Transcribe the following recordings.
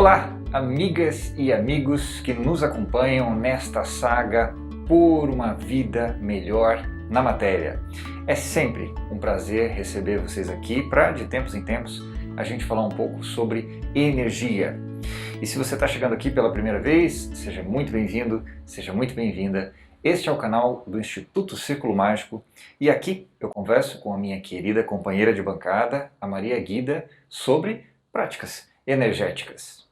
Olá, amigas e amigos que nos acompanham nesta saga por uma vida melhor na matéria. É sempre um prazer receber vocês aqui para, de tempos em tempos, a gente falar um pouco sobre energia. E se você está chegando aqui pela primeira vez, seja muito bem-vindo, seja muito bem-vinda. Este é o canal do Instituto Círculo Mágico e aqui eu converso com a minha querida companheira de bancada, a Maria Guida, sobre práticas energéticas.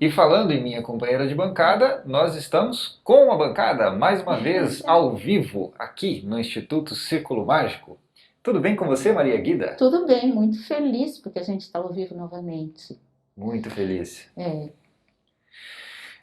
E falando em minha companheira de bancada, nós estamos com a bancada, mais uma vez, ao vivo, aqui no Instituto Círculo Mágico. Tudo bem com você, Maria Guida? Tudo bem, muito feliz porque a gente está ao vivo novamente. Muito feliz. É.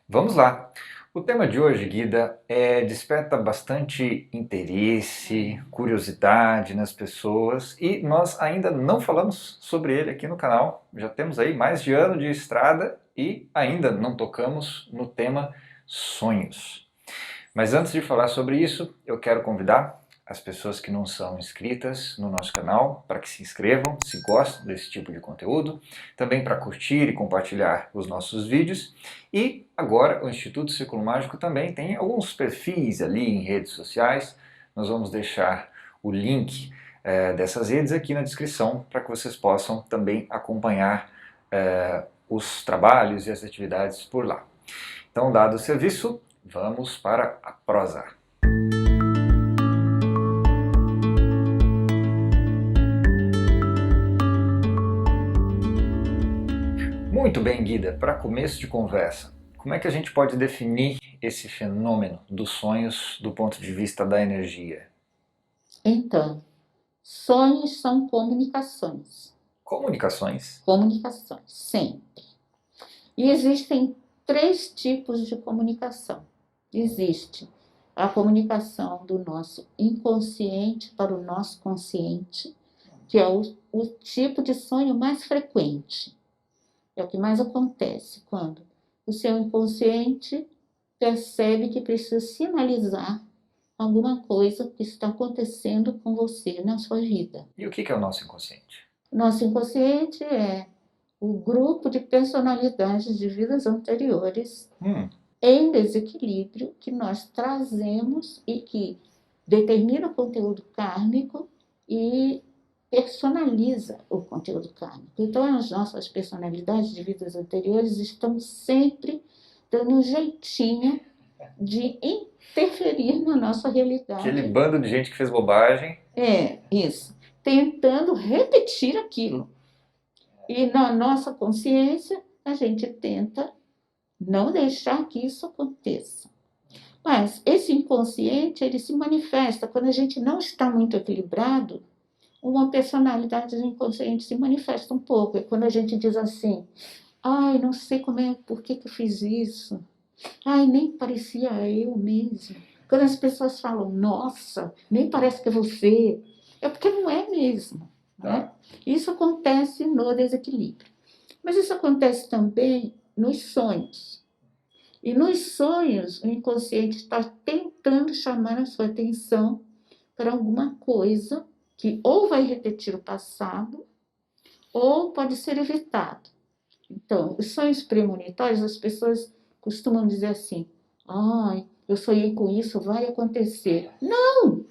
Vamos lá. O tema de hoje, Guida, desperta bastante interesse, curiosidade nas pessoas e nós ainda não falamos sobre ele aqui no canal. Já temos aí mais de ano de estrada e ainda não tocamos no tema sonhos. Mas antes de falar sobre isso, eu quero convidar as pessoas que não são inscritas no nosso canal para que se inscrevam, se gostam desse tipo de conteúdo, também para curtir e compartilhar os nossos vídeos. E agora o Instituto Círculo Mágico também tem alguns perfis ali em redes sociais. Nós vamos deixar o link dessas redes aqui na descrição para que vocês possam também acompanhar os trabalhos e as atividades por lá. Então, dado o serviço, vamos para a prosa. Muito bem, Guida, para começo de conversa, como é que a gente pode definir esse fenômeno dos sonhos do ponto de vista da energia? Então, sonhos são comunicações. Comunicações? Comunicações, sempre. E existem 3 tipos de comunicação. Existe a comunicação do nosso inconsciente para o nosso consciente, que é o tipo de sonho mais frequente. É o que mais acontece quando o seu inconsciente percebe que precisa sinalizar alguma coisa que está acontecendo com você na sua vida. E o que é o nosso inconsciente? Nosso inconsciente é o grupo de personalidades de vidas anteriores em desequilíbrio que nós trazemos e que determina o conteúdo kármico e personaliza o conteúdo kármico. Então, as nossas personalidades de vidas anteriores estão sempre dando um jeitinho de interferir na nossa realidade. Aquele bando de gente que fez bobagem. É, isso. Tentando repetir aquilo. E na nossa consciência, a gente tenta não deixar que isso aconteça. Mas esse inconsciente, ele se manifesta quando a gente não está muito equilibrado. Uma personalidade do inconsciente se manifesta um pouco. É quando a gente diz assim, ai, não sei por que eu fiz isso. Ai, nem parecia eu mesmo. Quando as pessoas falam, nossa, nem parece que é você, é porque não é mesmo. Né? Isso acontece no desequilíbrio. Mas isso acontece também nos sonhos. E nos sonhos, o inconsciente está tentando chamar a sua atenção para alguma coisa que ou vai repetir o passado, ou pode ser evitado. Então, os sonhos premonitórios, as pessoas costumam dizer assim, ai, eu sonhei com isso, vai acontecer. Não!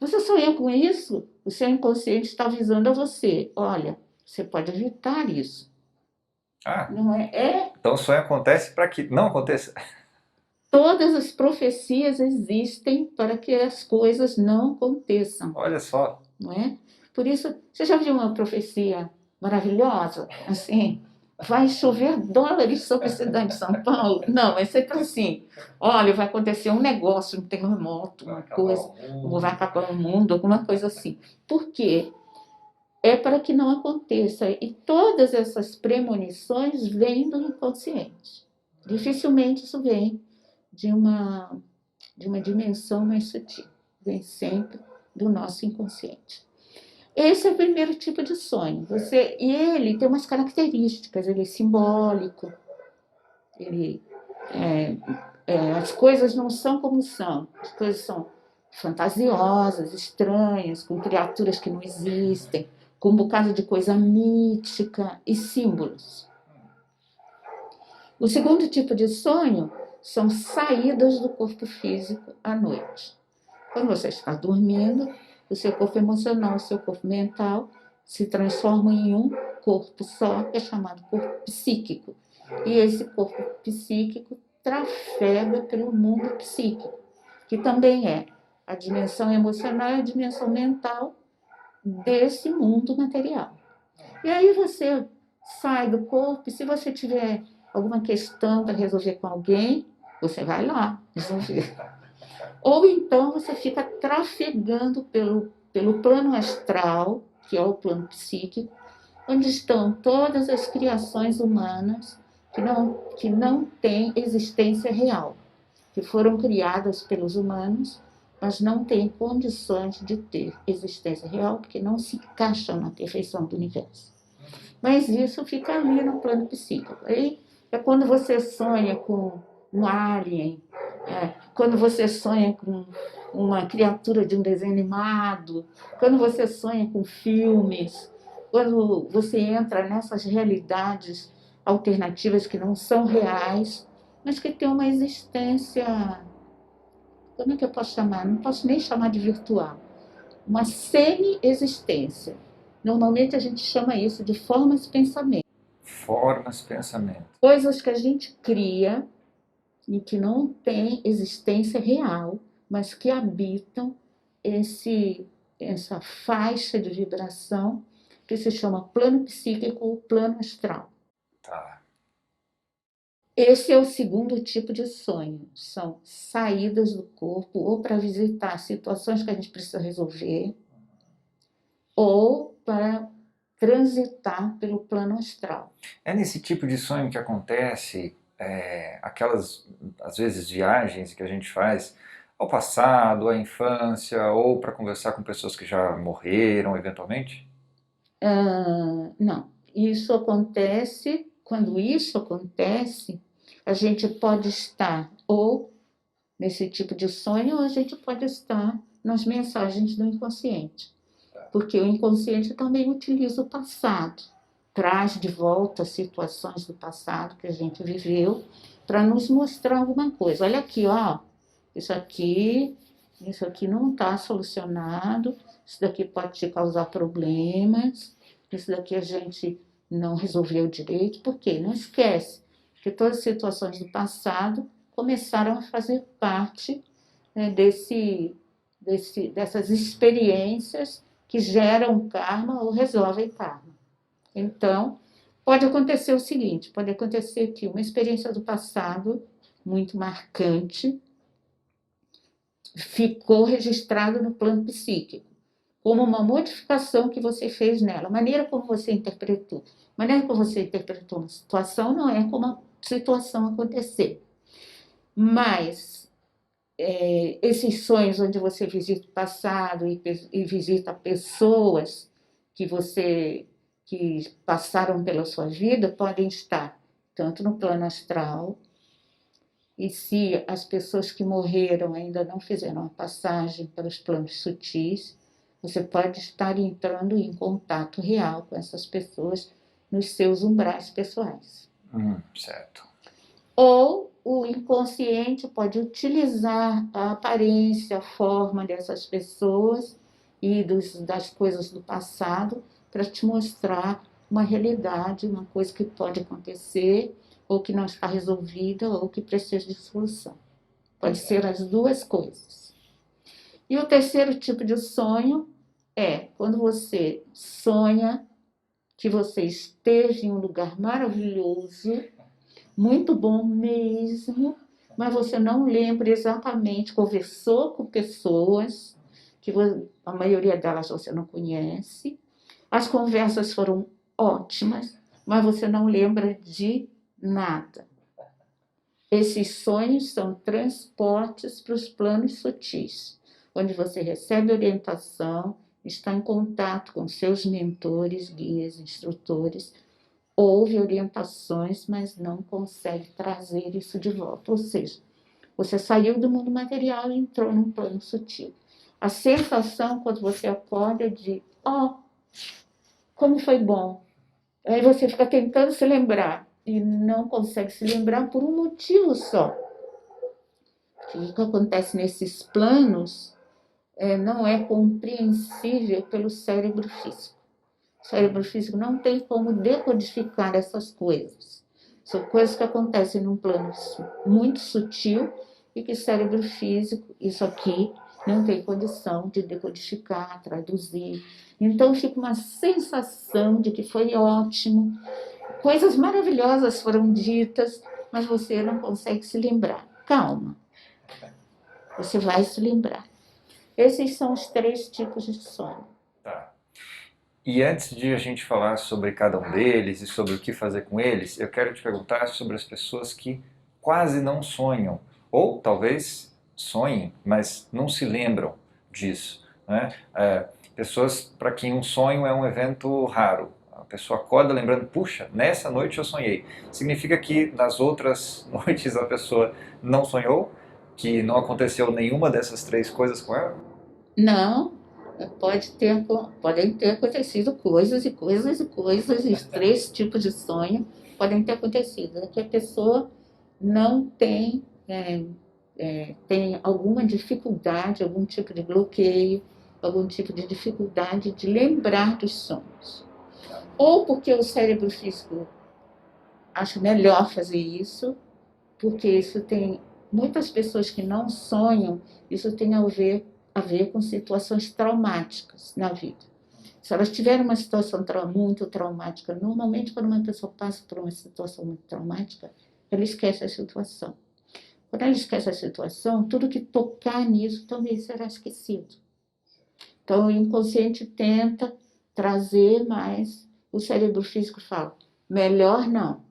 Você sonhou com isso, o seu inconsciente está avisando a você, olha, você pode evitar isso. Não é? Então o sonho acontece para que não aconteça? Todas as profecias existem para que as coisas não aconteçam. Olha só. Não é? Por isso, você já viu uma profecia maravilhosa? Assim, vai chover dólares sobre a cidade de São Paulo? Não, é sempre assim. Olha, vai acontecer um negócio, um terremoto, uma coisa, ou vai acabar o mundo, alguma coisa assim. Por quê? É para que não aconteça. E todas essas premonições vêm do inconsciente. Dificilmente isso vem de uma dimensão mais sutil. Vem sempre do nosso inconsciente. Esse é o primeiro tipo de sonho. E ele tem umas características. Ele é simbólico. As coisas não são como são. As coisas são fantasiosas, estranhas, com criaturas que não existem, com um bocado de coisa mítica e símbolos. O segundo tipo de sonho são saídas do corpo físico à noite. Quando você está dormindo, o seu corpo emocional, o seu corpo mental se transformam em um corpo só, que é chamado corpo psíquico. E esse corpo psíquico trafega pelo mundo psíquico, que também é a dimensão emocional e a dimensão mental desse mundo material. E aí você sai do corpo, e se você tiver alguma questão para resolver com alguém, você vai lá resolver. Ou então você fica trafegando pelo plano astral, que é o plano psíquico, onde estão todas as criações humanas que não têm existência real, que foram criadas pelos humanos, mas não têm condições de ter existência real, porque não se encaixam na perfeição do universo. Mas isso fica ali no plano psíquico. Aí é quando você sonha com um alien, quando você sonha com uma criatura de um desenho animado, quando você sonha com filmes, quando você entra nessas realidades alternativas que não são reais, mas que têm uma existência, como é que eu posso chamar? Não posso nem chamar de virtual, uma semi-existência. Normalmente a gente chama isso de formas de pensamento. Formas, pensamento. Coisas que a gente cria e que não têm existência real, mas que habitam essa faixa de vibração que se chama plano psíquico ou plano astral. Tá. Esse é o segundo tipo de sonho. São saídas do corpo ou para visitar situações que a gente precisa resolver ou para transitar pelo plano astral. É nesse tipo de sonho que acontece aquelas, às vezes, viagens que a gente faz ao passado, à infância, ou para conversar com pessoas que já morreram, eventualmente? Não, isso acontece, quando isso acontece, a gente pode estar ou nesse tipo de sonho, ou a gente pode estar nas mensagens do inconsciente. Porque o inconsciente também utiliza o passado, traz de volta situações do passado que a gente viveu para nos mostrar alguma coisa. Olha aqui, ó, isso aqui, isso aqui não está solucionado, isso daqui pode te causar problemas, isso daqui a gente não resolveu direito. Por quê? Não esquece que todas as situações do passado começaram a fazer parte, né, dessas experiências que geram karma ou resolvem karma. Então, pode acontecer o seguinte: pode acontecer que uma experiência do passado muito marcante ficou registrada no plano psíquico, como uma modificação que você fez nela, a maneira como você interpretou. A maneira como você interpretou uma situação não é como a situação aconteceu. Mas esses sonhos onde você visita o passado e visita pessoas que passaram pela sua vida podem estar tanto no plano astral, e se as pessoas que morreram ainda não fizeram a passagem para os planos sutis, você pode estar entrando em contato real com essas pessoas nos seus umbrais pessoais. Certo. Ou o inconsciente pode utilizar a aparência, a forma dessas pessoas e das coisas do passado para te mostrar uma realidade, uma coisa que pode acontecer, ou que não está resolvida, ou que precisa de solução. Pode ser as duas coisas. E o terceiro tipo de sonho é quando você sonha que você esteja em um lugar maravilhoso, muito bom mesmo, mas você não lembra exatamente, conversou com pessoas, que a maioria delas você não conhece, as conversas foram ótimas, mas você não lembra de nada. Esses sonhos são transportes para os planos sutis, onde você recebe orientação, está em contato com seus mentores, guias, instrutores, ouve orientações, mas não consegue trazer isso de volta. Ou seja, você saiu do mundo material e entrou num plano sutil. A sensação quando você acorda é de, como foi bom. Aí você fica tentando se lembrar. e não consegue se lembrar por um motivo só. O que acontece nesses planos não é compreensível pelo cérebro físico. O cérebro físico não tem como decodificar essas coisas. São coisas que acontecem num plano muito sutil e que o cérebro físico, isso aqui, não tem condição de decodificar, traduzir. Então fica uma sensação de que foi ótimo, coisas maravilhosas foram ditas, mas você não consegue se lembrar. Calma, você vai se lembrar. Esses são os 3 tipos de sono. Tá. E antes de a gente falar sobre cada um deles e sobre o que fazer com eles, eu quero te perguntar sobre as pessoas que quase não sonham, ou talvez sonhem, mas não se lembram disso, né? Pessoas para quem um sonho é um evento raro. A pessoa acorda lembrando, puxa, nessa noite eu sonhei. Significa que nas outras noites a pessoa não sonhou? Que não aconteceu nenhuma dessas 3 coisas com ela? Não, podem ter acontecido coisas e coisas e coisas, e os 3 tipos de sonho podem ter acontecido. É que a pessoa não tem alguma dificuldade, algum tipo de bloqueio, algum tipo de dificuldade de lembrar dos sonhos. Ou porque o cérebro físico acha melhor fazer isso, porque isso tem muitas pessoas que não sonham, isso tem a ver com situações traumáticas na vida. Se elas tiverem uma situação muito traumática, normalmente quando uma pessoa passa por uma situação muito traumática, ela esquece a situação. Quando ela esquece a situação, tudo que tocar nisso também será esquecido. Então o inconsciente tenta trazer, mas o cérebro físico fala, melhor não.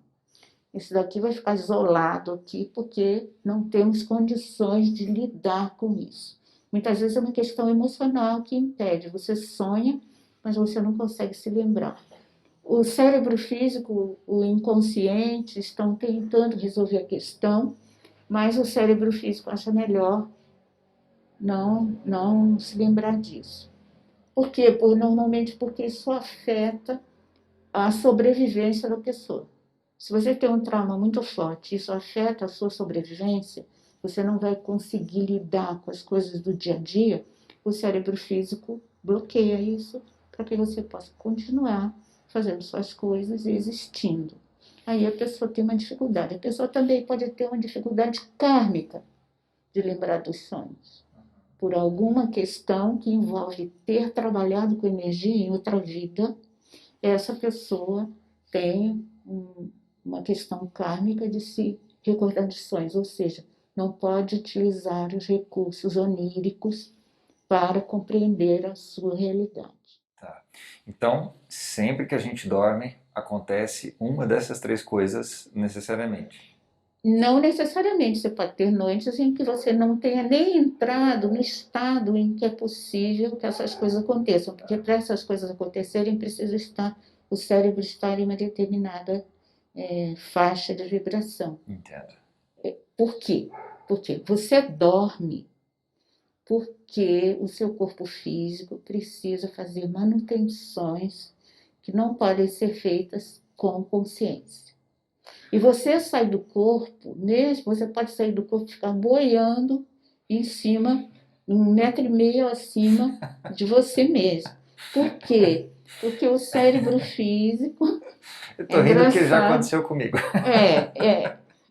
Esse daqui vai ficar isolado aqui porque não temos condições de lidar com isso. Muitas vezes é uma questão emocional que impede. Você sonha, mas você não consegue se lembrar. O cérebro físico, o inconsciente estão tentando resolver a questão, mas o cérebro físico acha melhor não se lembrar disso. Por quê? Normalmente porque isso afeta a sobrevivência da pessoa. Se você tem um trauma muito forte, isso afeta a sua sobrevivência, você não vai conseguir lidar com as coisas do dia a dia, o cérebro físico bloqueia isso para que você possa continuar fazendo suas coisas e existindo. Aí a pessoa tem uma dificuldade. A pessoa também pode ter uma dificuldade kármica de lembrar dos sonhos, por alguma questão que envolve ter trabalhado com energia em outra vida. Essa pessoa tem uma questão kármica de se recordar de sonhos, ou seja, não pode utilizar os recursos oníricos para compreender a sua realidade. Tá. Então, sempre que a gente dorme, acontece uma dessas 3 coisas necessariamente. Não necessariamente, você pode ter noites em que você não tenha nem entrado no estado em que é possível que essas coisas aconteçam, porque para essas coisas acontecerem precisa estar o cérebro estar em uma determinada faixa de vibração. Entendo. Por quê? Porque você dorme porque o seu corpo físico precisa fazer manutenções que não podem ser feitas com consciência. E você sai do corpo, mesmo você pode sair do corpo e ficar boiando em cima, 1,5 m acima de você mesmo. Por quê? Porque o cérebro físico Eu é tô rindo que já engraçado. aconteceu comigo.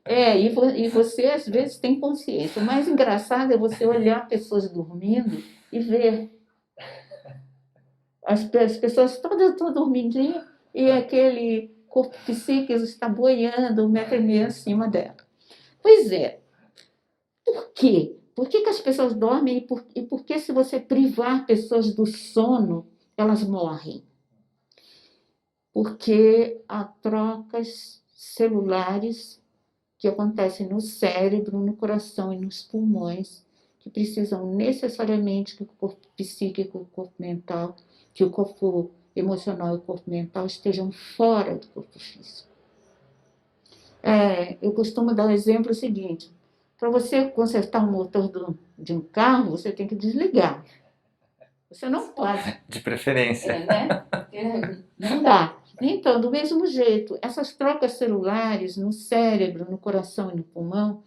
E você às vezes tem consciência. O mais engraçado é você olhar pessoas dormindo e ver as pessoas todas dormindinho e aquele corpo psíquico está boiando 1,5 m acima dela. Pois é, por quê? Por que as pessoas dormem e por que se você privar pessoas do sono, elas morrem? Porque há trocas celulares que acontecem no cérebro, no coração e nos pulmões, que precisam necessariamente que o corpo psíquico, o corpo mental, que o corpo emocional e o corpo mental estejam fora do corpo físico. Eu costumo dar o exemplo seguinte: para você consertar um motor de um carro, você tem que desligar. Você não pode. De preferência. Né? Não dá. Então, do mesmo jeito, essas trocas celulares no cérebro, no coração e no pulmão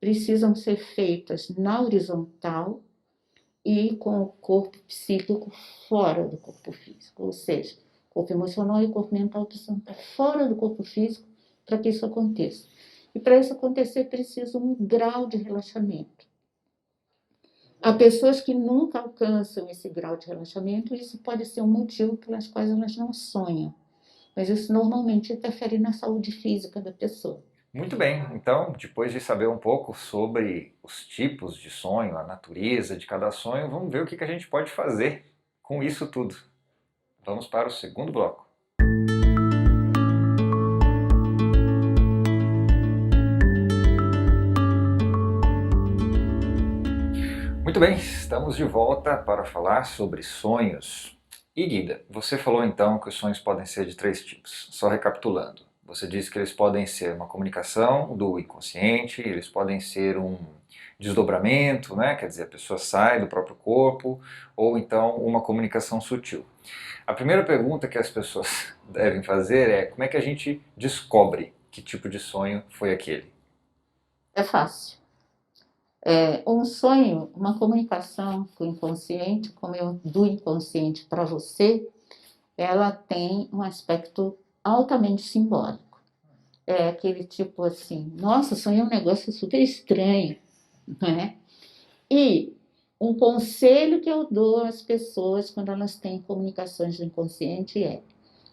precisam ser feitas na horizontal e com o corpo psíquico fora do corpo físico, ou seja, o corpo emocional e o corpo mental precisam estar fora do corpo físico para que isso aconteça. E para isso acontecer, precisa um grau de relaxamento. Há pessoas que nunca alcançam esse grau de relaxamento, e isso pode ser um motivo pelas quais elas não sonham. Mas isso normalmente interfere na saúde física da pessoa. Muito bem, então, depois de saber um pouco sobre os tipos de sonho, a natureza de cada sonho, vamos ver o que a gente pode fazer com isso tudo. Vamos para o segundo bloco. Muito bem, estamos de volta para falar sobre sonhos. E Guida, você falou então que os sonhos podem ser de 3 tipos. Só recapitulando, você disse que eles podem ser uma comunicação do inconsciente, eles podem ser um desdobramento, né? Quer dizer, a pessoa sai do próprio corpo, ou então uma comunicação sutil. A primeira pergunta que as pessoas devem fazer é como é que a gente descobre que tipo de sonho foi aquele? É fácil. Um sonho, uma comunicação com o inconsciente, como eu do inconsciente para você, ela tem um aspecto altamente simbólico. É aquele tipo assim, nossa, sonhei um negócio super estranho, né? E um conselho que eu dou às pessoas quando elas têm comunicações do inconsciente é: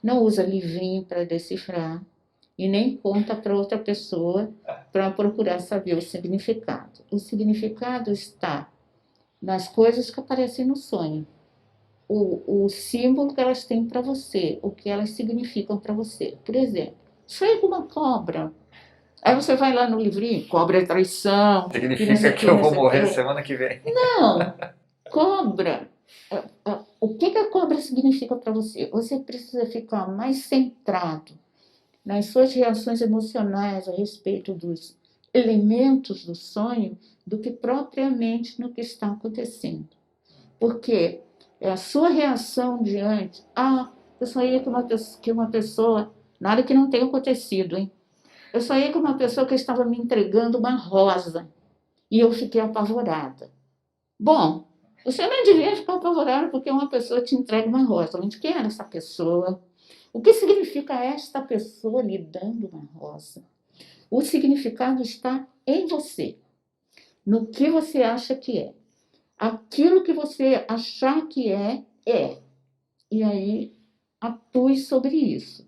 não usa livrinho para decifrar e nem conta para outra pessoa para procurar saber o significado. O significado está nas coisas que aparecem no sonho, o símbolo que elas têm para você, o que elas significam para você. Por exemplo, sonhei com uma cobra. Aí você vai lá no livrinho, cobra é traição, que não sei Significa o que que, eu não vou sei o morrer quê. semana que vem. Não, cobra. O que a cobra significa para você? Você precisa ficar mais centrado nas suas reações emocionais a respeito dos elementos do sonho do que propriamente no que está acontecendo. Porque é a sua reação diante. Ah, eu sonhei que uma pessoa. Nada que não tenha acontecido, hein? Eu sonhei com uma pessoa que estava me entregando uma rosa e eu fiquei apavorada. Bom, você não devia ficar apavorado porque uma pessoa te entrega uma rosa. Mas quem era essa pessoa? O que significa esta pessoa lhe dando uma rosa? O significado está em você, no que você acha que é. Aquilo que você achar que é, é. E aí, atue sobre isso.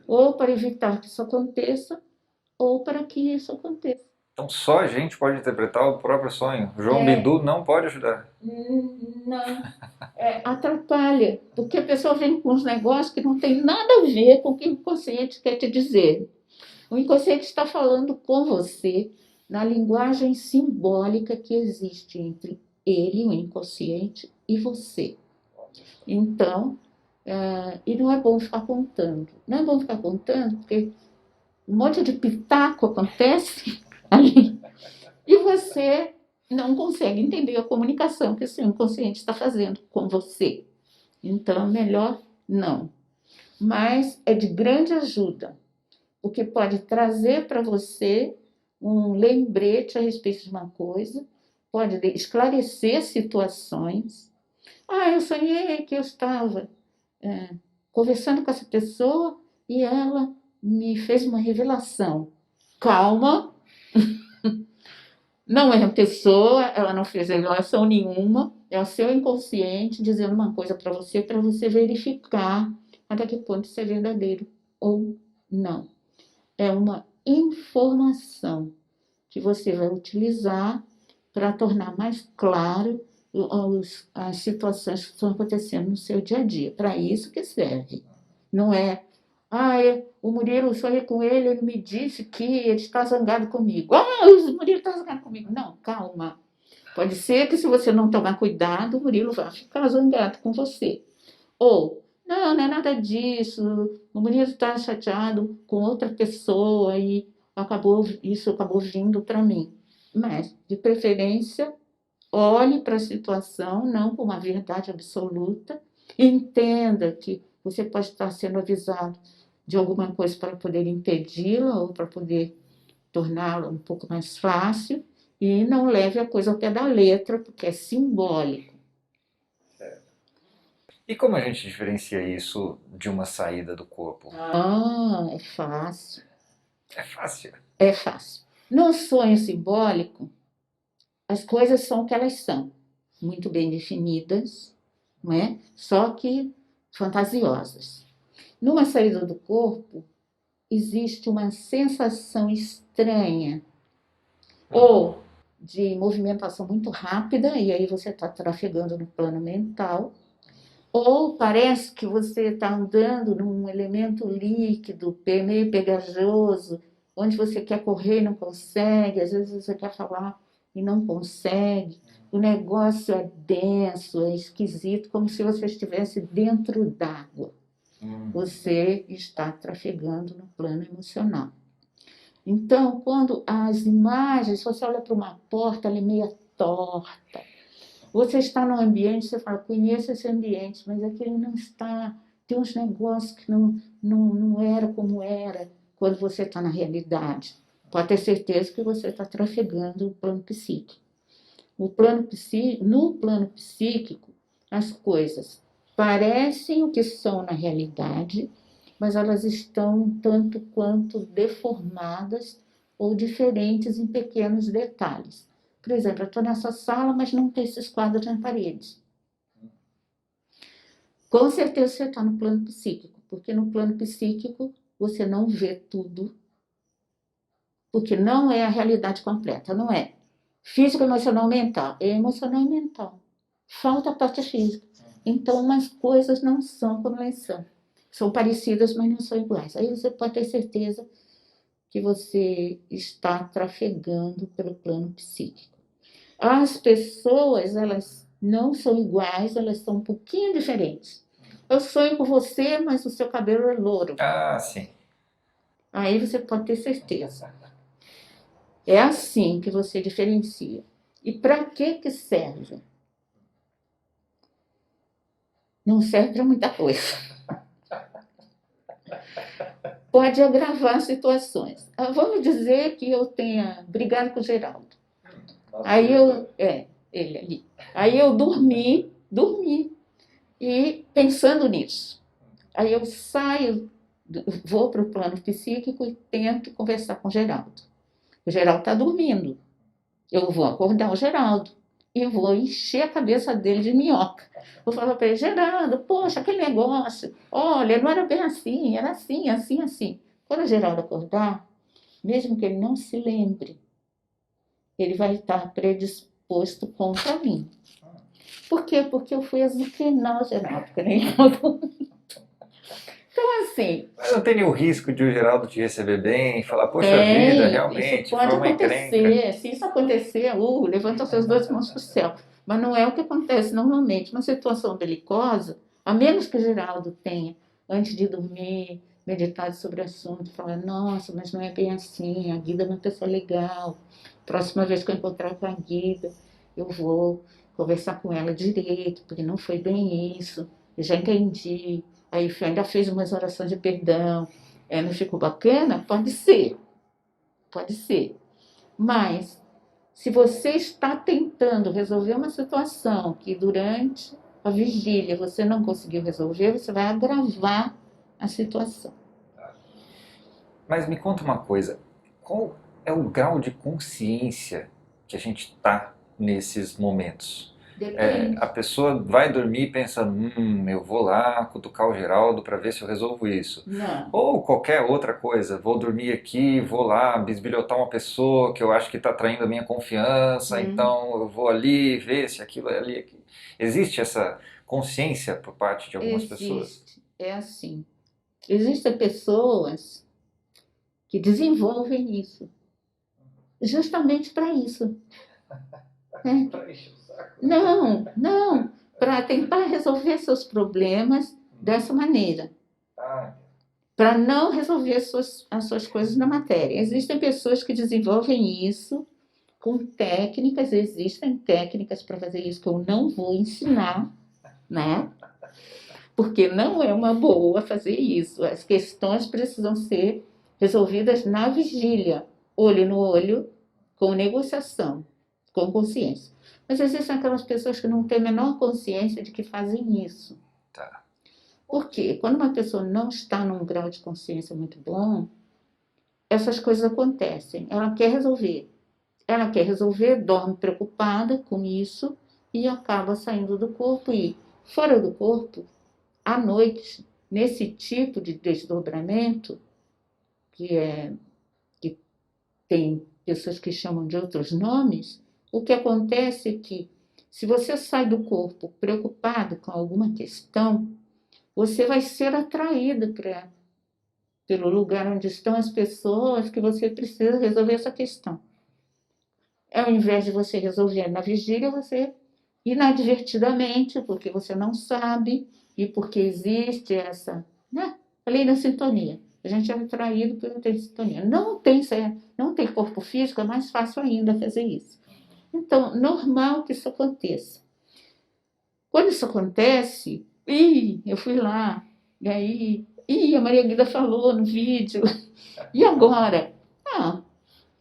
Ou para evitar que isso aconteça, ou para que isso aconteça. Então só a gente pode interpretar o próprio sonho. João É, Bidu não pode ajudar. não, atrapalha, porque a pessoa vem com uns negócios que não tem nada a ver com o que o inconsciente quer te dizer. O inconsciente está falando com você na linguagem simbólica que existe entre ele, o inconsciente, e você. Então, e não é bom ficar contando. Não é bom ficar contando porque um monte de pitaco acontece ali e você não consegue entender a comunicação que o seu inconsciente está fazendo com você. Então, melhor não. Mas é de grande ajuda, porque pode trazer para você um lembrete a respeito de uma coisa, pode esclarecer situações. Ah, eu sonhei que eu estava conversando com essa pessoa e ela me fez uma revelação. Calma, não é a pessoa, ela não fez revelação nenhuma, é o seu inconsciente dizendo uma coisa para você verificar até que ponto isso é verdadeiro ou não. É uma informação que você vai utilizar para tornar mais claro as situações que estão acontecendo no seu dia a dia. Para isso que serve. Não é, o Murilo, sonhei com ele, ele me disse que ele está zangado comigo. O Murilo está zangado comigo. Não, calma. Pode ser que se você não tomar cuidado, o Murilo vai ficar zangado com você. Ou, não, não é nada disso, o Murilo está chateado com outra pessoa e isso acabou vindo para mim. Mas, de preferência, olhe para a situação, não com uma verdade absoluta, e entenda que você pode estar sendo avisado de alguma coisa para poder impedi-la ou para poder torná-la um pouco mais fácil, e não leve a coisa ao pé da letra, porque é simbólico. E como a gente diferencia isso de uma saída do corpo? É fácil. É fácil. É fácil. No sonho simbólico, as coisas são o que elas são, muito bem definidas, não é? Só que fantasiosas. Numa saída do corpo, existe uma sensação estranha, ou de movimentação muito rápida, e aí você está trafegando no plano mental, ou parece que você está andando num elemento líquido, meio pegajoso, onde você quer correr e não consegue, às vezes você quer falar e não consegue. O negócio é denso, é esquisito, como se você estivesse dentro d'água. Você está trafegando no plano emocional. Então, quando as imagens, se você olha para uma porta, ela é meio torta. Você está num ambiente, você fala, conheço esse ambiente, mas aquele não está, tem uns negócios que não era como era quando você está na realidade. Pode ter certeza que você está trafegando o plano psíquico. No plano psíquico, as coisas parecem o que são na realidade, mas elas estão tanto quanto deformadas ou diferentes em pequenos detalhes. Por exemplo, eu estou nessa sala, mas não tem esses quadros na parede. Com certeza você está no plano psíquico, porque no plano psíquico você não vê tudo, porque não é a realidade completa, não é. Físico, emocional, mental. É emocional e mental. Falta a parte física. Então, umas coisas não são como elas são. São parecidas, mas não são iguais. Aí você pode ter certeza que você está trafegando pelo plano psíquico. As pessoas, elas não são iguais, elas são um pouquinho diferentes. Eu sonho com você, mas o seu cabelo é louro. Ah, sim. Aí você pode ter certeza. É assim que você diferencia. E para que serve? Não serve para muita coisa. Pode agravar situações. Vamos dizer que eu tenha brigado com o Geraldo. Aí ele ali. Aí eu dormi, e pensando nisso. Aí eu saio, vou para o plano psíquico e tento conversar com o Geraldo. O Geraldo está dormindo. Eu vou acordar o Geraldo e vou encher a cabeça dele de minhoca. Vou falar para ele, Geraldo, poxa, aquele negócio, olha, não era bem assim, era assim, assim, assim. Quando o Geraldo acordar, mesmo que ele não se lembre, ele vai estar predisposto contra mim. Por quê? Porque eu fui azucrinar o Geraldo, que nem Então, assim, Mas não tem nenhum risco de o Geraldo te receber bem e falar, poxa vida, isso realmente, pode foi uma encrenca. acontecer. Se isso acontecer, levanta suas duas mãos para o céu. Mas não é o que acontece normalmente. Uma situação belicosa, a menos que o Geraldo tenha, antes de dormir, meditado sobre o assunto, falar, nossa, mas não é bem assim, a Guida é uma pessoa legal. Próxima vez que eu encontrar com a Guida, eu vou conversar com ela direito, porque não foi bem isso, eu já entendi. Aí ainda fez umas orações de perdão. Não ficou bacana? Pode ser. Pode ser. Mas, se você está tentando resolver uma situação que durante a vigília você não conseguiu resolver, você vai agravar a situação. Mas me conta uma coisa, qual é o grau de consciência que a gente está nesses momentos? Depende. A pessoa vai dormir pensando, eu vou lá cutucar o Geraldo para ver se eu resolvo isso. Não. Ou qualquer outra coisa, vou dormir aqui, vou lá bisbilhotar uma pessoa que eu acho que está traindo a minha confiança, então eu vou ali ver se aquilo é ali. Aqui. Existe essa consciência por parte de algumas pessoas? Existe. É assim. Existem pessoas que desenvolvem isso. Justamente para isso. Né? Não, para tentar resolver seus problemas dessa maneira. Para não resolver as suas coisas na matéria. Existem pessoas que desenvolvem isso com técnicas, existem técnicas para fazer isso que eu não vou ensinar, né? porque não é uma boa fazer isso. As questões precisam ser resolvidas na vigília, olho no olho, com negociação, com consciência. Mas existem aquelas pessoas que não têm a menor consciência de que fazem isso. Tá. Por quê? Quando uma pessoa não está num grau de consciência muito bom, essas coisas acontecem. Ela quer resolver, dorme preocupada com isso e acaba saindo do corpo. E fora do corpo, à noite, nesse tipo de desdobramento, que, que tem pessoas que chamam de outros nomes, o que acontece é que, se você sai do corpo preocupado com alguma questão, você vai ser atraído pelo lugar onde estão as pessoas que você precisa resolver essa questão. Ao invés de você resolver na vigília, você inadvertidamente, porque você não sabe e porque existe essa, né, a lei da sintonia. A gente é atraído pela lei da sintonia. Não tem corpo físico, é mais fácil ainda fazer isso. Então, normal que isso aconteça. Quando isso acontece, eu fui lá, e aí, a Maria Guida falou no vídeo, e agora? Ah,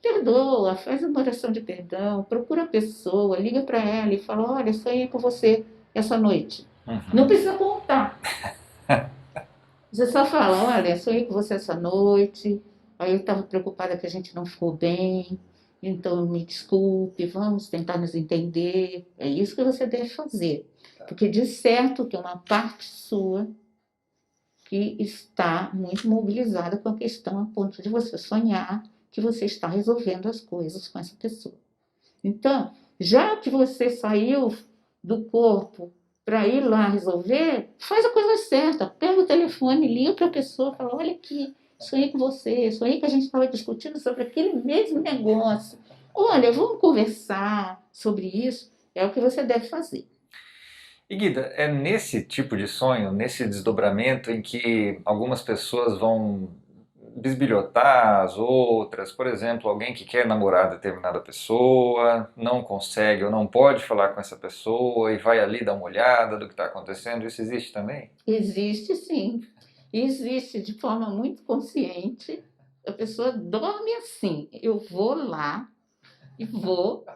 perdoa, faz uma oração de perdão, procura a pessoa, liga para ela e fala: olha, sonhei com você essa noite. Não precisa contar. Você só fala: olha, sonhei com você essa noite, aí eu estava preocupada que a gente não ficou bem, então me desculpe, vamos tentar nos entender. É isso que você deve fazer. Porque de certo tem uma parte sua que está muito mobilizada com a questão a ponto de você sonhar que você está resolvendo as coisas com essa pessoa. Então, já que você saiu do corpo para ir lá resolver, faz a coisa certa. Pega o telefone, liga para a pessoa, fala: olha aqui, sonhei com você, sonhei que a gente estava discutindo sobre aquele mesmo negócio. Olha, vamos conversar sobre isso. É o que você deve fazer. E Guida, é nesse tipo de sonho, nesse desdobramento em que algumas pessoas vão bisbilhotar as outras, por exemplo, alguém que quer namorar determinada pessoa, não consegue ou não pode falar com essa pessoa e vai ali dar uma olhada do que está acontecendo, isso existe também? Existe sim. Existe de forma muito consciente. A pessoa dorme assim. Eu vou lá e vou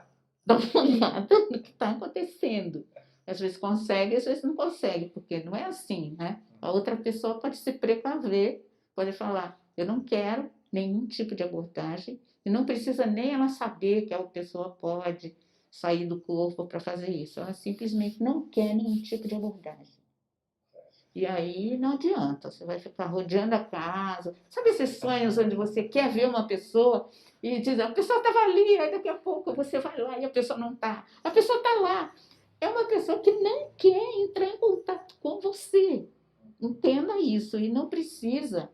dar uma olhada no que está acontecendo. Às vezes consegue, às vezes não consegue, porque não é assim, né? A outra pessoa pode se precaver, pode falar: eu não quero nenhum tipo de abordagem, e não precisa nem ela saber que a pessoa pode sair do corpo para fazer isso. Ela simplesmente não quer nenhum tipo de abordagem. E aí não adianta, você vai ficar rodeando a casa. Sabe esses sonhos onde você quer ver uma pessoa e diz: a pessoa estava ali, aí daqui a pouco você vai lá e a pessoa não está. A pessoa está lá. É uma pessoa que não quer entrar em contato com você. Entenda isso. E não precisa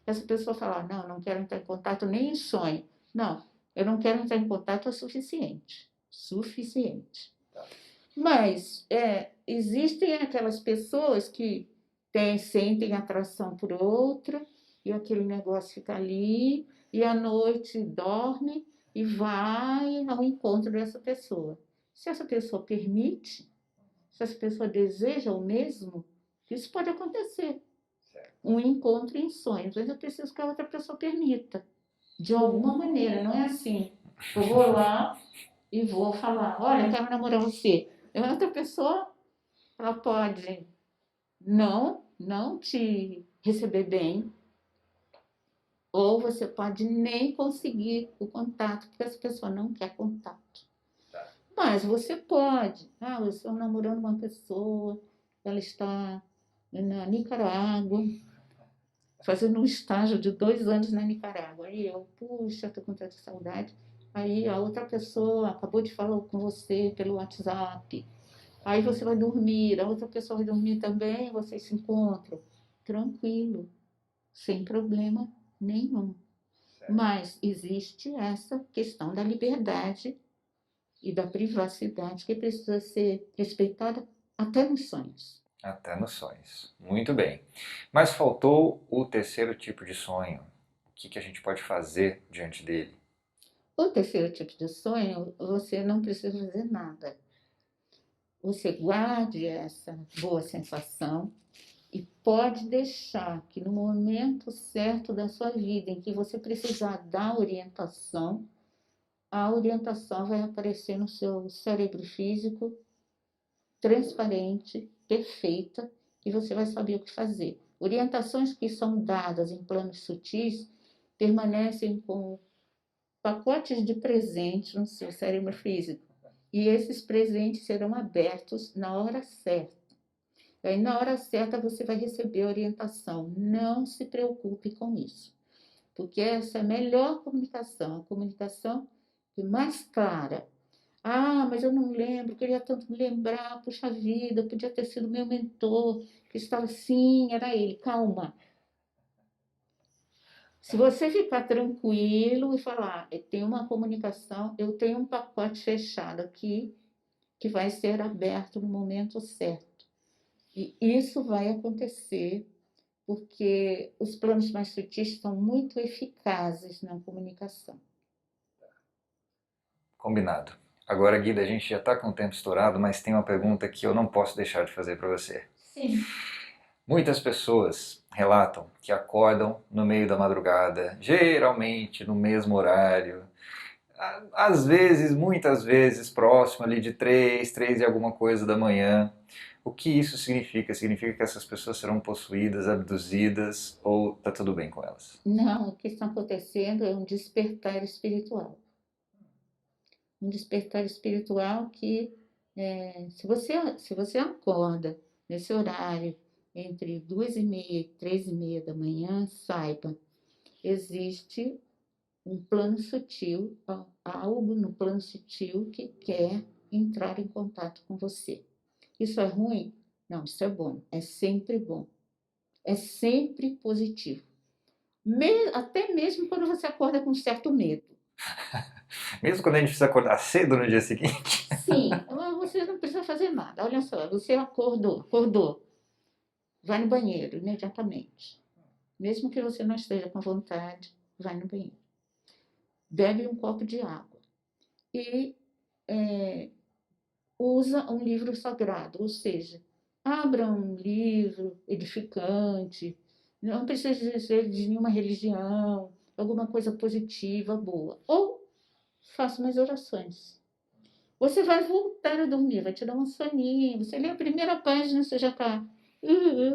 essa pessoa falar: não, não quero entrar em contato nem em sonho. Não, eu não quero entrar em contato, é suficiente. Suficiente. Mas existem aquelas pessoas que sentem atração por outra, e aquele negócio fica ali, e à noite dorme e vai ao encontro dessa pessoa. Se essa pessoa permite, se essa pessoa deseja o mesmo, isso pode acontecer. Um encontro em sonhos, mas eu preciso que a outra pessoa permita. De alguma maneira, não é assim. Eu vou lá e vou falar: olha, eu quero namorar você. E a outra pessoa, ela pode não te receber bem, ou você pode nem conseguir o contato, porque essa pessoa não quer contato. Mas você pode. Eu estou namorando uma pessoa, ela está na Nicarágua, fazendo um estágio de 2 anos na Nicarágua. Aí eu, puxa, estou com tanta saudade. Aí a outra pessoa acabou de falar com você pelo WhatsApp. Aí você vai dormir, a outra pessoa vai dormir também, vocês se encontram. Tranquilo, sem problema nenhum. Mas existe essa questão da liberdade e da privacidade que precisa ser respeitada até nos sonhos. Até nos sonhos. Muito bem. Mas faltou o terceiro tipo de sonho. O que a gente pode fazer diante dele? O terceiro tipo de sonho, você não precisa fazer nada. Você guarde essa boa sensação, E pode deixar que no momento certo da sua vida, em que você precisar da orientação, a orientação vai aparecer no seu cérebro físico, transparente, perfeita, e você vai saber o que fazer. Orientações que são dadas em planos sutis permanecem com pacotes de presentes no seu cérebro físico. E esses presentes serão abertos na hora certa. E aí, na hora certa, você vai receber a orientação. Não se preocupe com isso, porque essa é a melhor comunicação, a comunicação mais clara. Ah, mas eu não lembro, queria tanto me lembrar, puxa vida, podia ter sido meu mentor, que estava assim, era ele. Calma. Se você ficar tranquilo e falar, tem uma comunicação, eu tenho um pacote fechado aqui que vai ser aberto no momento certo. E isso vai acontecer porque os planos mais sutis são muito eficazes na comunicação. Combinado. Agora, Guida, a gente já está com o tempo estourado, mas tem uma pergunta que eu não posso deixar de fazer para você. Sim. Muitas pessoas relatam que acordam no meio da madrugada, geralmente no mesmo horário, às vezes, muitas vezes, próximo ali de 3 e alguma coisa da manhã. O que isso significa? Significa que essas pessoas serão possuídas, abduzidas ou tá tudo bem com elas? Não, o que está acontecendo é um despertar espiritual. Um despertar espiritual que, se você acorda nesse horário, entre 2h30 e 3h30 da manhã, saiba, existe um plano sutil, algo no plano sutil que quer entrar em contato com você. Isso é ruim? Não, isso é bom. É sempre bom. É sempre positivo. Até mesmo quando você acorda com certo medo. Mesmo quando a gente precisa acordar cedo no dia seguinte. Sim, você não precisa fazer nada. Olha só, você acordou, vai no banheiro imediatamente. Mesmo que você não esteja com vontade, vai no banheiro. Bebe um copo de água. E usa um livro sagrado, ou seja, abra um livro edificante, não precisa ser de nenhuma religião, alguma coisa positiva, boa. Ou faça umas orações. Você vai voltar a dormir, vai te dar um soninho. Você lê a primeira página, você já está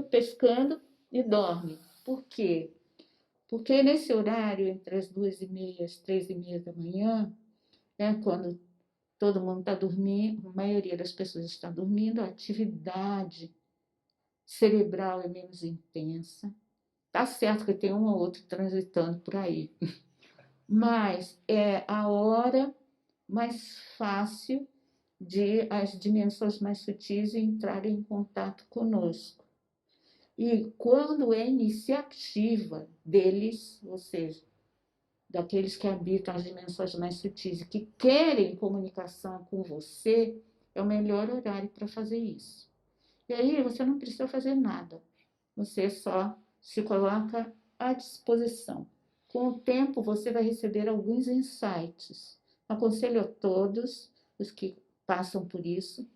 pescando e dorme. Por quê? Porque nesse horário, entre as 2h30 e as 3h30 da manhã, quando todo mundo está dormindo, a maioria das pessoas está dormindo, a atividade cerebral é menos intensa. Tá certo que tem um ou outro transitando por aí, mas é a hora mais fácil de as dimensões mais sutis entrarem em contato conosco. E quando é iniciativa deles, ou seja, daqueles que habitam as dimensões mais sutis e que querem comunicação com você, é o melhor horário para fazer isso. E aí você não precisa fazer nada, você só se coloca à disposição. Com o tempo você vai receber alguns insights. Aconselho a todos os que passam por isso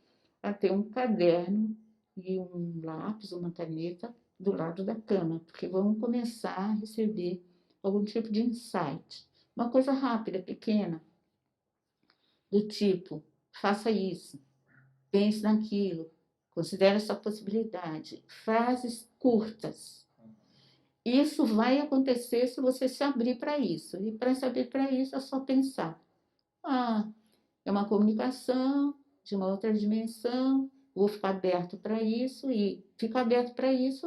a ter um caderno e um lápis, uma caneta do lado da cama, porque vão começar a receber algum tipo de insight. Uma coisa rápida, pequena, do tipo, faça isso, pense naquilo, considere essa possibilidade. Frases curtas. Isso vai acontecer se você se abrir para isso. E para se abrir para isso é só pensar. Ah, é uma comunicação de uma outra dimensão, vou ficar aberto para isso e ficar aberto para isso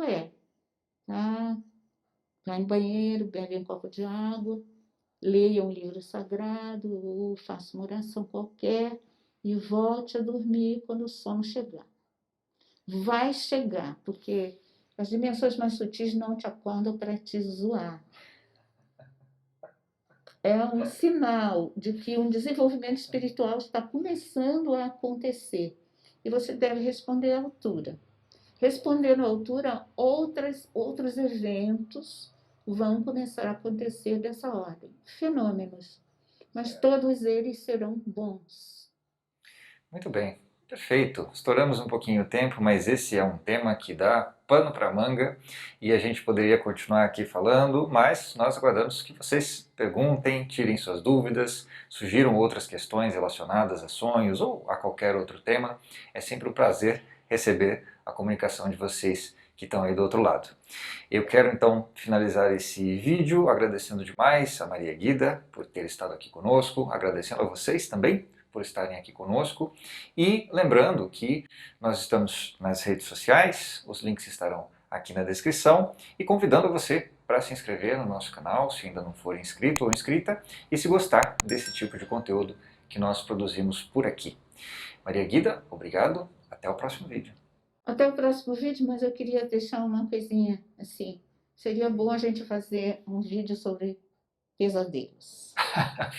tá? Vai no banheiro, bebe um copo de água, leia um livro sagrado ou faça uma oração qualquer e volte a dormir quando o sono chegar. Vai chegar, porque as dimensões mais sutis não te acordam para te zoar. É um sinal de que um desenvolvimento espiritual está começando a acontecer e você deve responder à altura. Respondendo à altura, outros eventos vão começar a acontecer dessa ordem, fenômenos, mas todos eles serão bons. Muito bem. Perfeito, estouramos um pouquinho o tempo, mas esse é um tema que dá pano para manga e a gente poderia continuar aqui falando, mas nós aguardamos que vocês perguntem, tirem suas dúvidas, sugiram outras questões relacionadas a sonhos ou a qualquer outro tema. É sempre um prazer receber a comunicação de vocês que estão aí do outro lado. Eu quero então finalizar esse vídeo agradecendo demais a Maria Guida por ter estado aqui conosco, agradecendo a vocês também por estarem aqui conosco e lembrando que nós estamos nas redes sociais, os links estarão aqui na descrição e convidando você para se inscrever no nosso canal, se ainda não for inscrito ou inscrita, e se gostar desse tipo de conteúdo que nós produzimos por aqui. Maria Guida, obrigado, até o próximo vídeo. Até o próximo vídeo, mas eu queria deixar uma coisinha assim. Seria bom a gente fazer um vídeo sobre pesadelos.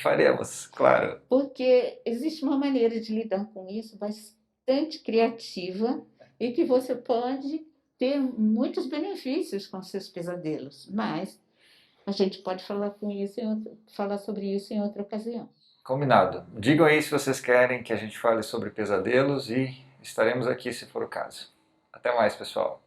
Faremos, claro. Porque existe uma maneira de lidar com isso bastante criativa e que você pode ter muitos benefícios com seus pesadelos, mas a gente pode falar sobre isso em outra ocasião. Combinado. Digam aí se vocês querem que a gente fale sobre pesadelos e estaremos aqui se for o caso. Até mais, pessoal.